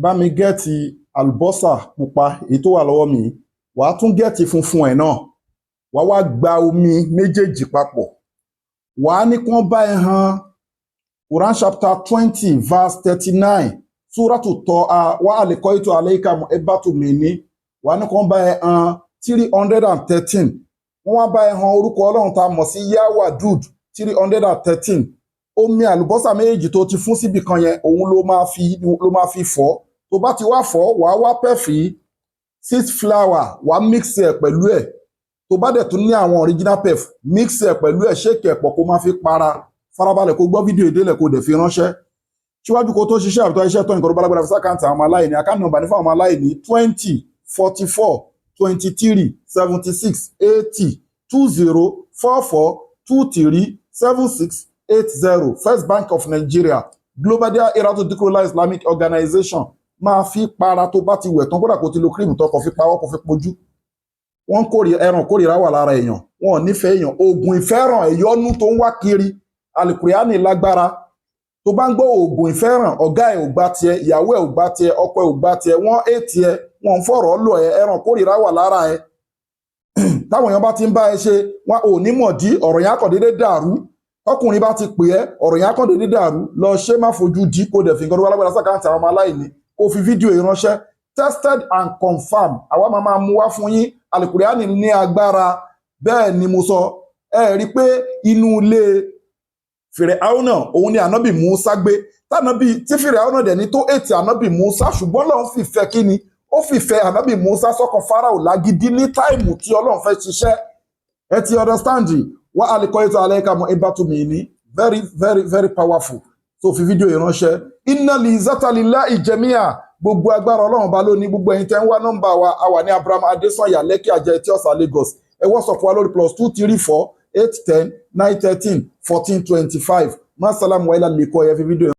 bá mi gẹ́ẹ̀tì àlùbọ́sà pupa èyí tó wà lọ́wọ́ mi wàá tún gẹ́ẹ̀tì funfun ẹ̀ náà wàá wá gba omi méjèèjì papọ̀ wàá ní kí wọ́n bá ẹ han Quran chapter 20 verse 39 suratu Taha wa alqaitu alayka mu'ibatu minni wàá ní kí wọ́n bá ẹ han 313 wọ́n wá bá ẹ han orúkọ Ọlọ́run tá a mọ̀ sí Yawadud 313 omi àlùbọ́sà méjèèjì tó ti fún síbì kan yẹn òun ló máa fi fọ̀ tó bá ti wá fọ̀ wàá wá pẹ́fì 6 flour wàá mix ẹ̀ pẹ̀lú ẹ̀ tó bá dẹ̀ tún ní àwọn original pef mix ẹ̀ pẹ̀lú ẹ̀ ṣéèkì ẹ̀ pọ̀ kó máa fi para farabalẹ̀ kó gbọ́ fídíò ìdílẹ̀ kó dẹ̀ fi ránṣẹ́ síwájú kó tó ṣiṣẹ́ àbútọ́ iṣẹ́ tó nǹkan tó bá lágbára fi sákàǹtì àwọn ọmọ aláìní àkáǹtì nọ́mbà ní fún àwọn ọmọ aláìní 20 44 23 76 80 20 44 23 76 80 First Bank of Nigeria Global Dahiratu Dhikrlahi Islamic Organization máa fi para tó bá ti wẹ̀ tán kódà kó ti lo cream tó kó fi pawọ́ kó fi pojú wọ́n kórìíra ẹran kórìíra wà lára èèyàn wọn ò nífẹ̀ẹ́ èèyàn oògùn ìfẹ́ràn ẹ̀yọ́nú tó ń wá kiri alukuriani lágbára tó bá ń gbọ́ oògùn ìfẹ́ràn ọ̀gá ẹ̀ ò gbà tiẹ̀ ìyàwó ẹ̀ ò gbà tiẹ̀ ọkọ ẹ̀ ò gbà tiẹ̀ wọ́n ètì ẹ̀ wọ́n ń fọ̀rọ̀ lọ ẹ̀ ẹran kórìíra wà lára ẹ̀ táwọn èèyàn bá ti ń bá ẹ ṣe wọn ò ní mọ̀ dí ọ̀rọ̀ yẹn á kàn déédéé dàrú ọkùnrin bá ti pè ẹ́ ọ̀rọ̀ yẹn á kàn déédéé dàrú lọ ṣé má fojú dí kó dẹ̀ fi nǹkan tó wá lágbára sákàǹtì àwọn ọmọ aláìní kó fi fídíò ìránṣẹ́ tested and confirmed àwa máa mú wá fún yín alukuriani ní agbára bẹ́ẹ̀ ni mo sọ ẹ rí i pé inú ilé Fìràúnà òun ni ànábì Mùsá gbé tí Fìràúnà dẹ̀ ní tó ètì ànábì Mùsá ṣùgbọ́n Ọlọ́run fìfẹ́ kí ni ó fìfẹ́ ànábì Mùsá sọ́kàn Fáráò lágídí ní táìmù tí Ọlọ́run fẹ́ ṣiṣẹ́ ẹ ti understand wa alqaitu alayka mu'ibatu minni very very very powerful tó fi fídíò ìránṣẹ́ inna l'izzata lillahi jami'a gbogbo agbára Ọlọ́run bá lóní gbogbo ẹ̀yin tẹ́ ń wá nọ́mbà wa a wà ní Abraham Adesanya Lekki Ajah Etí Ọ̀sà Lagos ẹ WhatsApp wa lórí +234 810 913 1425 masalamu wa ila liqa'i fi fídíò